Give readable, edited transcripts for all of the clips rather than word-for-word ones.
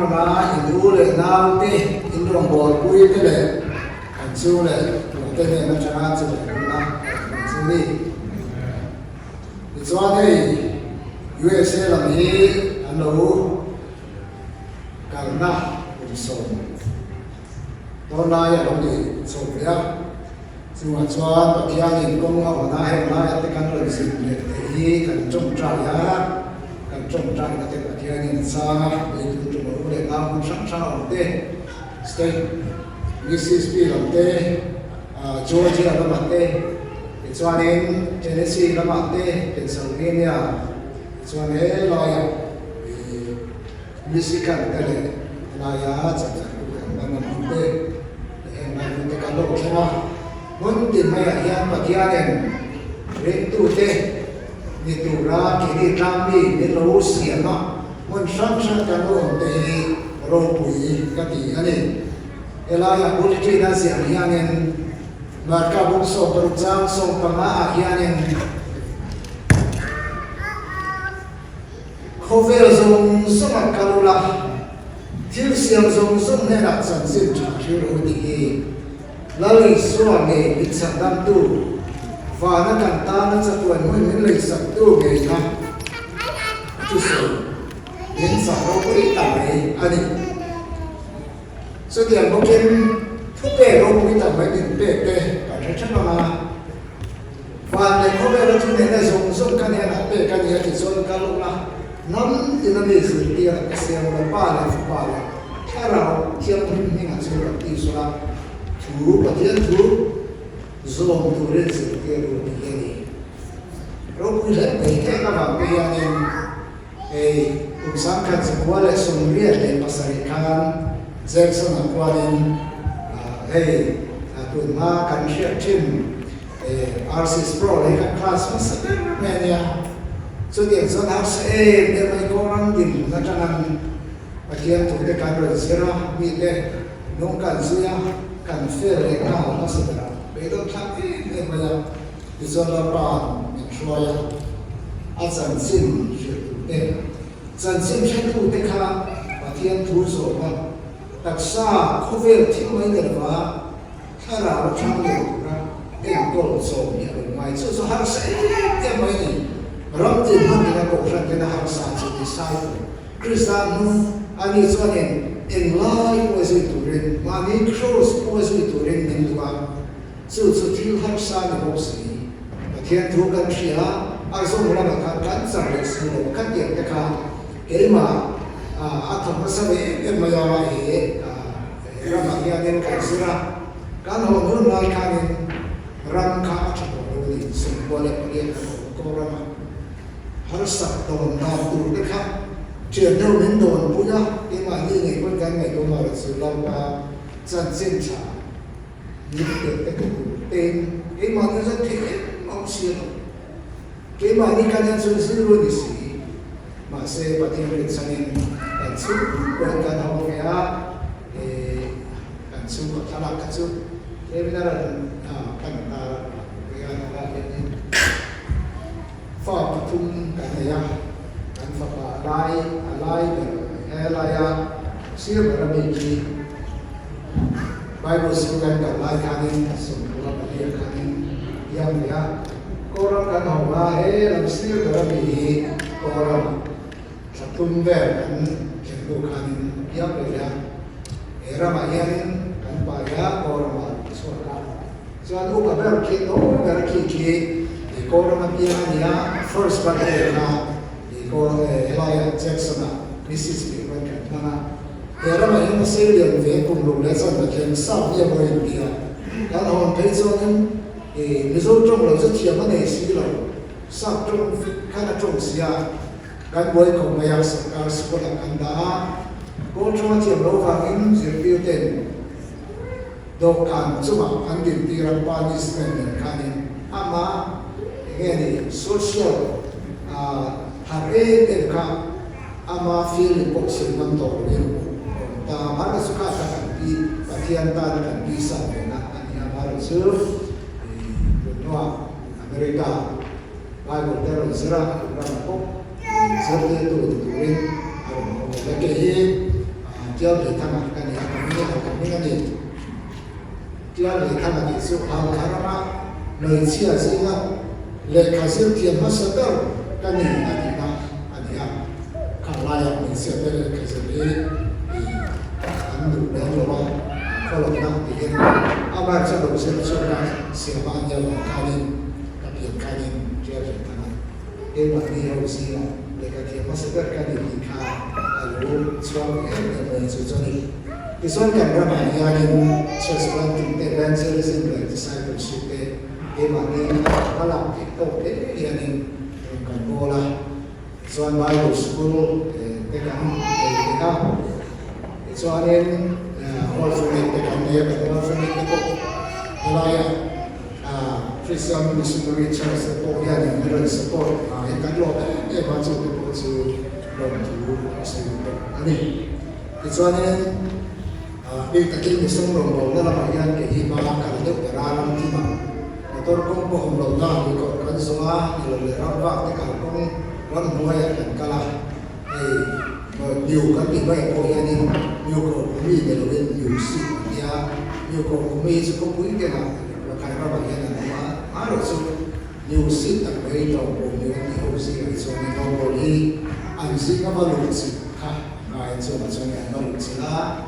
ra mà in u le nào te in rong bol quy te le anh chú le te ne nó chả chú le na chú đi cho đây USA là mi anh đâu cả na cũng sống đó là ya đâu đi sống vậy chú mà cho bậc gia đình công họ na hay na te kan rồi xin le thì kan trông trái ya kan trông trái là te bậc gia đình sa để chúng tôi để làm một sáng sáng te state Mississippi làm te Georgia làm te cho nên Tennessee làm te Pennsylvania cho nên là Michigan te là ya chắc chắn cũng làm te em làm te kan lo cho muốn tìm mấy anh bậc gia đình đến tu te ni tu ra cái đi làm đi đến lâu xỉa nó muốn sáng sáng kan lo te rong pui cái gì anh ấy elaya politik dan siang yang mereka bungsu berjam song pernah yang khovel zong song kalula til siang zong song ne nak san sin cha thil odi lali suang ne bitsan dam tu và nó cần ta nó sẽ tuần mới những lịch sử tu về năm tu sửa đến sau đó có ý tại anh ấy số tiền bốc trên thuốc bể đâu cũng tầm mấy nghìn bể cả trái chất mà và để có bể đó chúng ta dùng cái này là bể cái này thì dùng cái lúc là nắm thì nó bị xử lý là cái xe là ba là theo nào theo mình ngàn số là đi số là thú và tiền thú dùng thú để xử lý được cái này rồi cũng rất mấy cái các bạn bây giờ này cũng sáng khăn sẽ qua lại dùng riêng để mà xử lý khăn Jackson aquarin hey tuần ma kan share team RC Pro lấy các class mà sẽ bên nhà số tiền số nào sẽ để mấy cô ăn tìm ra cho nên và khi anh tụi cái rồi sẽ ra bị đây nông cạn suya cạn phê lấy nào nó sẽ ra bây giờ thằng ấy để mà bây giờ là bạn mình nói anh dân xin để dân xin sẽ tụi cái khác và thiên thu số mà đặc xa khu vực thiếu mấy người và thay ra trong người ra em còn số nhiều ngoài số hàng sẽ em mấy này rộng tiền hơn thì là cổ rằng cái hàng sản chỉ đi sai Christian anh ấy cho nên in life was it to ring money cross was it to ring nên là sự thiếu hàng sản là một sự và thiên thu cần chia ai số một là cắn sản lịch sử cắt điện cái khác cái mà thằng nó sẽ bị em mà giờ này làm gì anh em cái gì ra cái nó muốn nói cái này ram cả cho nó đi xem qua lại cái này có ram har sắc tồn đào tụ cái khác chuyện đâu đến đồn bút nhá cái mà như ngày con cái ngày con mà là sự làm dân sinh trả những cái tên cái mà nó rất thích mong xiên cái mà đi cái nhân sự sự luôn thì mà sẽ bắt đầu sang nên cảnh xúc của cái nào cái cảnh xúc của thằng cảnh xúc thế bây giờ là cảnh cái là cái phật thung cái này cảnh phật lai cái lai siêu là mình gì Bible siêu cái lai cái này sống của cái này yang dia orang kan Allah làm siêu là mình orang satu ver kan cenderung kan dia bela era mayan kan paya orang suara suatu kabar kita kabar kita di orang dia dia first pada di orang Elijah Jackson Mississippi kan mana era mayan masih dia ve cùng le son và thêm sau dia boleh dia kalau orang pensiun result trong là rất thiệt cái này xí rồi sau trong cái là trong xí cái bối không may ác sự cả sự là anh đã có cho thiệt lâu vàng in dự biểu tên đồ cản giúp bảo anh tìm đi ra punishment cái này ama nghe này social hạt ế tên cả ama feel box năm tổ liền ta bắt được sự khác cả đi và thiên ta là đi sang về nát anh em bắt được sớm Amerika Bible teror Israel Rampo seperti itu turin lagi tiêu lệ thằng cái này cái này tiêu lệ thằng cái số hàng tháng mà nơi chia gì mà lệ khá siêu tiền mà sao đâu cái này anh à khang lai mình sẽ tới cái gì đấy anh đủ đấy rồi có lòng năng thì cái aber sẽ được xem cho ra sẽ bao nhiêu cái này cái này tiêu lệ thằng cái mà đi học gì để cái tiền mà sẽ cái này thì khá luôn xong em cho đi cái số cái đó mà nhà mình sẽ làm kinh tế evangelism và discipleship cái mà đi nó làm cái tốt đấy thì anh cần cô là so Bible school cái nào so anh orphanage cái orphanage cái cô là Christian missionary church support ya ni middle support cái lo cái mà chúng tôi có sự đồng thủ sự anh thì so anh đi tại cái mình sống đồng bộ đó là phải anh cái gì mà cả nước cả làm gì mà tôi cũng có hồng đầu ta thì còn cái số nhiều người làm vác cái cả cũng vẫn mua cái cả là thì nhiều cái bị vậy thôi anh nhiều cổ cũng bị để lên nhiều sự ya nhiều cổ cũng bị sự cũng quý cái nào và cái đó phải anh là rồi số nhiều sự đặc biệt trong bộ nhiều cái hồ sơ này số này nó có đi anh sẽ có bao nhiêu sự khác cái số mà số này nó sẽ là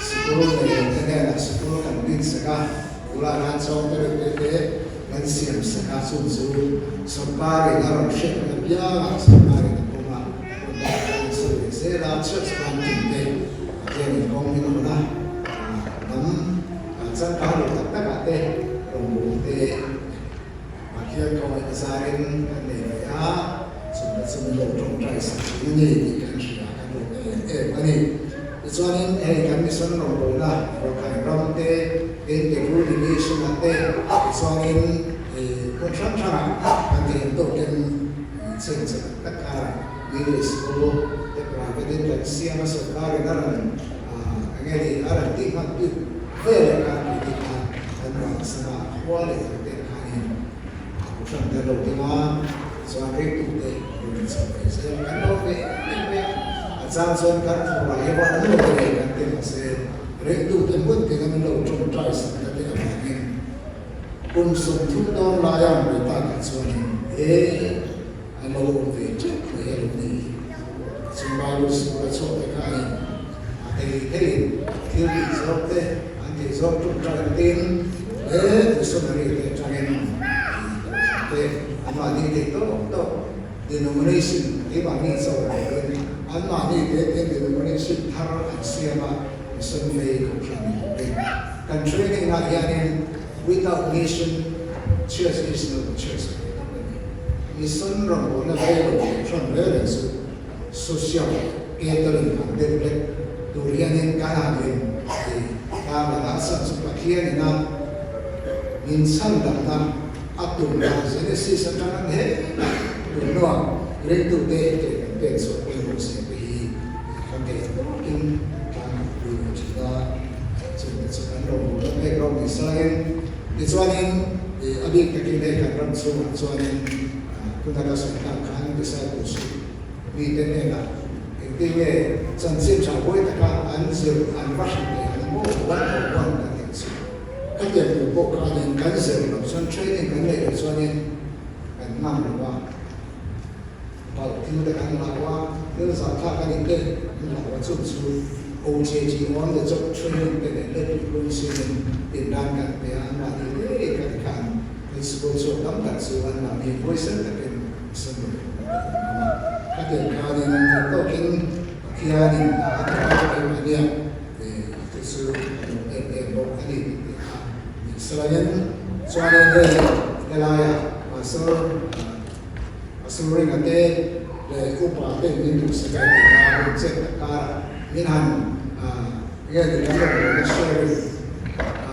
sự này cái này là sự cần tin sẽ cả là làm sao cái anh xem sẽ cả xuống xuống sắp ba cái đó sẽ là bia sắp ba cái đó mà còn số sẽ là church ban kinh tế cái này công như nó là nắm chắc cả được tất cả thế đồng bộ thế mà kia có cái gia đình cái này là sự lột trong trái sản xuất như thì cái gì là cái đồ này cho nên cái mission đồng bộ là và cái rong thế đến cái coordination là thế cho nên con chắc chắn anh thì tổ chức xây dựng tất cả những school tất cả cái đến là xem mà sở cái đó là nghe thì ở đây thìมันคือvề là cái thì anh nói sao qua để cái này trong cái đầu tiên là so với tụi đấy mình sẽ phải xem cái đó về Sang xuân các phụ là cái bọn nó về cái tiền là sẽ lấy tụ tiền quân thì nó đầu trong trái sản cái tiền là mình cùng sống chúng tôi là yang người ta cái xuân anh lâu về trước về lúc này xuân bao nhiêu sự là số cái thì thiếu bị dốc thế anh thì dốc trong trái tiền thì xuân này để cho nên thế mà đi thì tốt denomination cái bạn đi sau này anh nói đi cái denomination thar anh xem mà sân về cũng là mình cần training là yani without nation church is no church mission rong bộ là về trong về là sự social gathering and develop durianin kananin thì ta là đã sản xuất và kia thì na min san đam na atum na genesis ang kanang he no great to day cái số tiền của sẽ bị vấn đề in càng nhiều chỉ là sự cán bộ của các công ty Israel thì cho nên thì ở bên cái này càng rộng số cho nên chúng ta đã sẽ làm khán cái sai của sự vì thế này là cái về dân sinh xã hội tất cả anh dừng anh phát triển anh bộ vẫn quan là tiền sự các tiền của bộ cá nhân cái dừng làm sân training cái này cho nên anh mang được vào bảo thiếu được anh là qua nếu giải pháp cái này đây là một chút số OJT on the job training cái này đây luôn xin tiền đàn cả để anh làm như thế cái cái cái sự bổ sung lắm cả sự anh làm như với rất là cái sự các tiền cá nhân thì có khi anh cái mà đi để cái sự để bộ cái này Israel cho nên đây cái này mà Suring ate le upa te mintu sekai na cek ka minhan ya di dalam the sharing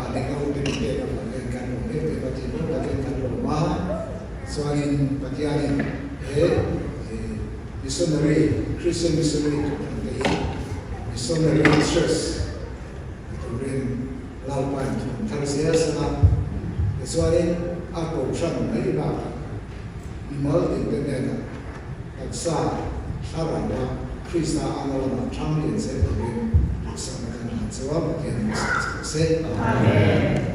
dengan umpit ke dengan umpit ke pati dengan rumah soalin patian missionary Christian missionary missionary church kemudian lawan terus ya sana soalin aku sang dari bawah mở tiền tên này là thật xa ra rằng là khi xa anh là trang liền sẽ thực hiện Vấp Hiền Sẽ. Amen.